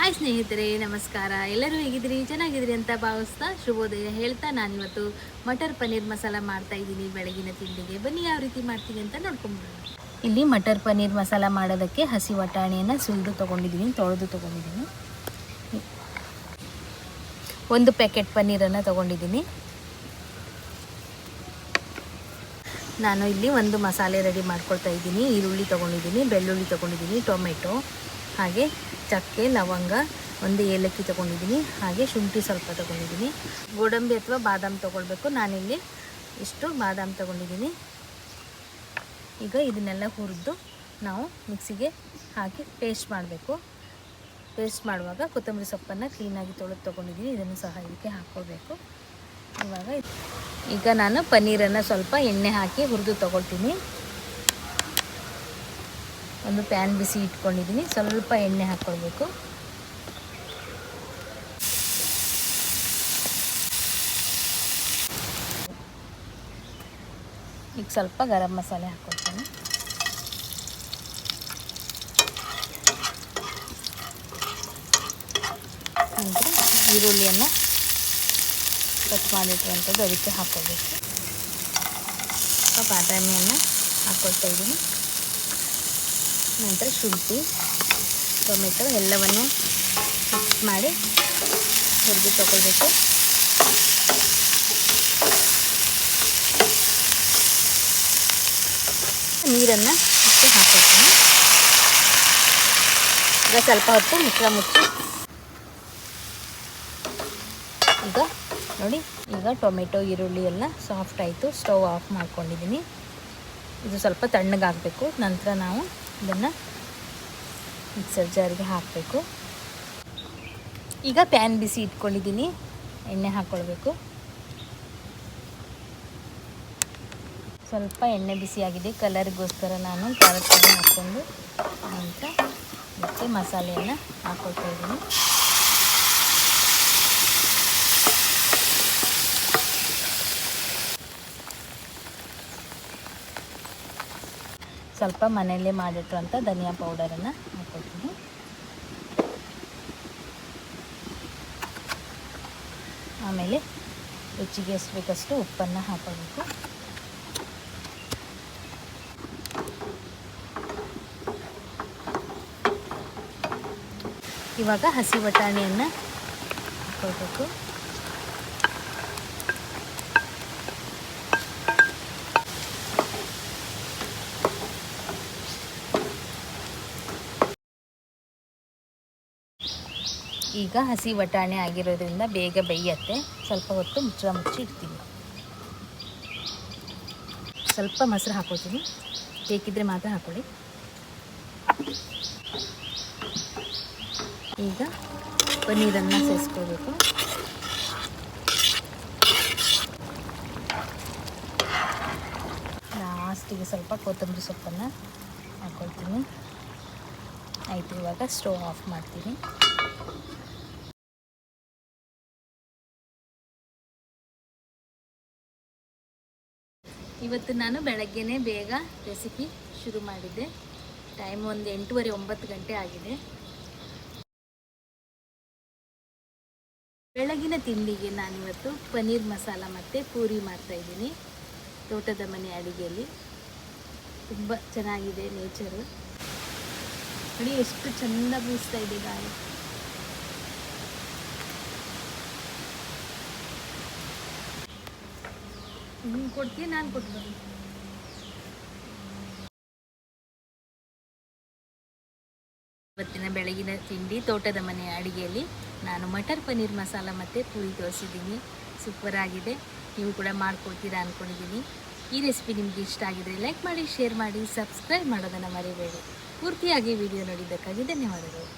Hi ಸ್ನೇಹಿತರೆ, ನಮಸ್ಕಾರ. ಎಲ್ಲರೂ ಹೇಗಿದ್ದೀರಿ? ಚೆನ್ನಾಗಿದ್ದೀರಿ ಅಂತ ಭಾವಿಸ್ತಾ ಶುಭೋದಯ ಹೇಳ್ತಾ ನಾನಿವತ್ತು ಮಟರ್ ಪನ್ನೀರ್ ಮಸಾಲ ಮಾಡ್ತಾ ಇದ್ದೀನಿ ಬೆಳಗಿನ ತಿಂಡಿಗೆ. ಬನ್ನಿ ಯಾವ ರೀತಿ ಮಾಡ್ತೀನಿ ಅಂತ ನೋಡ್ಕೊಂಡ್ಬಿಡೋಣ. ಇಲ್ಲಿ ಮಟರ್ ಪನ್ನೀರ್ ಮಸಾಲ ಮಾಡೋದಕ್ಕೆ ಹಸಿ ಬಟಾಣಿಯನ್ನು ಸುಲಿದು ತೊಗೊಂಡಿದ್ದೀನಿ, ತೊಳೆದು ತೊಗೊಂಡಿದ್ದೀನಿ. ಒಂದು ಪ್ಯಾಕೆಟ್ ಪನ್ನೀರನ್ನು ತೊಗೊಂಡಿದ್ದೀನಿ. ನಾನು ಇಲ್ಲಿ ಒಂದು ಮಸಾಲೆ ರೆಡಿ ಮಾಡ್ಕೊಳ್ತಾ ಇದ್ದೀನಿ. ಈರುಳ್ಳಿ ತೊಗೊಂಡಿದ್ದೀನಿ, ಬೆಳ್ಳುಳ್ಳಿ ತೊಗೊಂಡಿದ್ದೀನಿ, ಟೊಮೆಟೊ, ಹಾಗೆ ಚಕ್ಕೆ, ಲವಂಗ, ಒಂದು ಏಲಕ್ಕಿ ತೊಗೊಂಡಿದ್ದೀನಿ, ಹಾಗೆ ಶುಂಠಿ ಸ್ವಲ್ಪ ತೊಗೊಂಡಿದ್ದೀನಿ. ಗೋಡಂಬಿ ಅಥವಾ ಬಾದಾಮ್ ತೊಗೊಳ್ಬೇಕು. ನಾನಿಲ್ಲಿ ಇಷ್ಟು ಬಾದಾಮ್ ತೊಗೊಂಡಿದ್ದೀನಿ. ಈಗ ಇದನ್ನೆಲ್ಲ ಹುರಿದು ನಾವು ಮಿಕ್ಸಿಗೆ ಹಾಕಿ ಪೇಸ್ಟ್ ಮಾಡಬೇಕು. ಪೇಸ್ಟ್ ಮಾಡುವಾಗ ಕೊತ್ತಂಬರಿ ಸೊಪ್ಪನ್ನು ಕ್ಲೀನಾಗಿ ತೊಳೆದು ತೊಗೊಂಡಿದ್ದೀನಿ. ಇದನ್ನು ಸಹ ಇದಕ್ಕೆ ಹಾಕ್ಕೋಬೇಕು. ಈಗ ನಾನು ಪನ್ನೀರನ್ನು ಸ್ವಲ್ಪ ಎಣ್ಣೆ ಹಾಕಿ ಹುರಿದು ತೊಗೊಳ್ತೀನಿ. ಒಂದು ಪ್ಯಾನ್ ಬಿಸಿ ಇಟ್ಕೊಂಡಿದ್ದೀನಿ, ಸ್ವಲ್ಪ ಎಣ್ಣೆ ಹಾಕ್ಕೊಳ್ಬೇಕು. ಈಗ ಸ್ವಲ್ಪ ಗರಂ ಮಸಾಲೆ ಹಾಕ್ಕೊಳ್ತೀನಿ. ನಂತರ ಈರುಳ್ಳಿಯನ್ನು ಕಟ್ ಮಾಡಿಟ್ಟಿರುವಂಥದ್ದು ಅದಕ್ಕೆ ಹಾಕ್ಕೋಬೇಕು. ಸ್ವಲ್ಪ ಬಾದಾಮಿಯನ್ನು ಹಾಕ್ಕೊಳ್ತಾ ಇದ್ದೀನಿ. ನಂತರ ಶುಂಠಿ, ಟೊಮೆಟೊ ಎಲ್ಲವನ್ನು ಮಿಕ್ಸ್ ಮಾಡಿ ಹುರಿದು ತಗೊಳ್ಬೇಕು. ನೀರನ್ನು ಹಾಕ್ಕೊಳ್ತೀನಿ. ಈಗ ಸ್ವಲ್ಪ ಹೊತ್ತು ಮುಚ್ಚಿ ಈಗ ನೋಡಿ, ಈಗ ಟೊಮೆಟೊ ಈರುಳ್ಳಿ ಎಲ್ಲ ಸಾಫ್ಟ್ ಆಯಿತು. ಸ್ಟವ್ ಆಫ್ ಮಾಡ್ಕೊಂಡಿದ್ದೀನಿ. ಇದು ಸ್ವಲ್ಪ ತಣ್ಣಗಾಗಬೇಕು. ನಂತರ ನಾವು ಇದನ್ನು ಮಿಕ್ಸರ್ ಜಾರಿಗೆ ಹಾಕಬೇಕು. ಈಗ ಪ್ಯಾನ್ ಬಿಸಿ ಇಟ್ಕೊಂಡಿದ್ದೀನಿ, ಎಣ್ಣೆ ಹಾಕ್ಕೊಳ್ಬೇಕು. ಸ್ವಲ್ಪ ಎಣ್ಣೆ ಬಿಸಿಯಾಗಿದೆ. ಕಲರ್ಗೋಸ್ಕರ ನಾನು ಖಾರದ ಪುಡಿ ಹಾಕ್ಕೊಂಡು ನಂತರ ಇದಕ್ಕೆ ಮಸಾಲೆಯನ್ನು ಹಾಕ್ಕೊಳ್ತಾ ಇದ್ದೀನಿ. ಸ್ವಲ್ಪ ಮನೆಯಲ್ಲೇ ಮಾಡಿಟ್ಟಿರುವಂಥ ಧನಿಯಾ ಪೌಡರನ್ನು ಹಾಕ್ಕೊಳ್ತೀನಿ. ಆಮೇಲೆ ರುಚಿಗೆ ಎಷ್ಟು ಬೇಕಷ್ಟು ಉಪ್ಪನ್ನು ಹಾಕೋಬೇಕು. ಇವಾಗ ಹಸಿ ಬಟಾಣಿಯನ್ನು ಹಾಕ್ಕೊಳ್ಬೇಕು. ಈಗ ಹಸಿ ಬಟಾಣಿ ಆಗಿರೋದ್ರಿಂದ ಬೇಗ ಬೇಯುತ್ತೆ. ಸ್ವಲ್ಪ ಹೊತ್ತು ಮುಚ್ಚಿ ಇಡ್ತೀನಿ. ಸ್ವಲ್ಪ ಮೊಸರು ಹಾಕೋತೀನಿ, ಬೇಕಿದ್ದರೆ ಮಾತ್ರ ಹಾಕೊಳ್ಳಿ. ಈಗ ಪನ್ನೀರನ್ನು ಸೇರಿಸ್ಕೋಬೇಕು. ಲಾಸ್ಟಿಗೆ ಸ್ವಲ್ಪ ಕೊತ್ತಂಬರಿ ಸೊಪ್ಪನ್ನು ಹಾಕ್ಕೊಳ್ತೀನಿ. ಆಯಿತು, ಇವಾಗ ಸ್ಟವ್ ಆಫ್ ಮಾಡ್ತೀನಿ. ಇವತ್ತು ನಾನು ಬೆಳಗ್ಗೆನೇ ಬೇಗ ರೆಸಿಪಿ ಶುರು ಮಾಡಿದ್ದೆ. ಟೈಮ್ ಒಂದು 8:30 9 ಗಂಟೆ ಆಗಿದೆ. ಬೆಳಗಿನ ತಿಂಡಿಗೆ ನಾನಿವತ್ತು ಪನ್ನೀರ್ ಮಸಾಲ ಮತ್ತು ಪೂರಿ ಮಾಡ್ತಾಯಿದ್ದೀನಿ. ತೋಟದ ಮನೆ ಅಡುಗೆಯಲ್ಲಿ ತುಂಬ ಚೆನ್ನಾಗಿದೆ. ನೇಚರು ನೋಡಿ, ಎಷ್ಟು ಚೆಂದ ಬೀಸ್ತಾ ಇದೆ ಗಾಳಿ. ನೀನು ಕೊಡ್ತೀನಿ, ನಾನು ಕೊಡ್ತೀನಿ. ಇವತ್ತಿನ ಬೆಳಗಿನ ತಿಂಡಿ ತೋಟದ ಮನೆ ಅಡುಗೆಯಲ್ಲಿ ನಾನು ಮಟರ್ ಪನ್ನೀರ್ ಮಸಾಲ ಮತ್ತು ಪೂರಿ ತೋರಿಸಿದ್ದೀನಿ. ಸೂಪರ್ ಆಗಿದೆ. ನೀವು ಕೂಡ ಮಾಡ್ಕೊಳ್ತೀರಾ ಅಂದ್ಕೊಂಡಿದ್ದೀನಿ. ಈ ರೆಸಿಪಿ ನಿಮಗೆ ಇಷ್ಟ ಆಗಿದರೆ ಲೈಕ್ ಮಾಡಿ, ಶೇರ್ ಮಾಡಿ, ಸಬ್ಸ್ಕ್ರೈಬ್ ಮಾಡೋದನ್ನು ಮರಿಬೇಡಿ. ಪೂರ್ತಿಯಾಗಿ ವಿಡಿಯೋ ನೋಡಿದ್ದಕ್ಕಾಗಿ ಧನ್ಯವಾದಗಳು.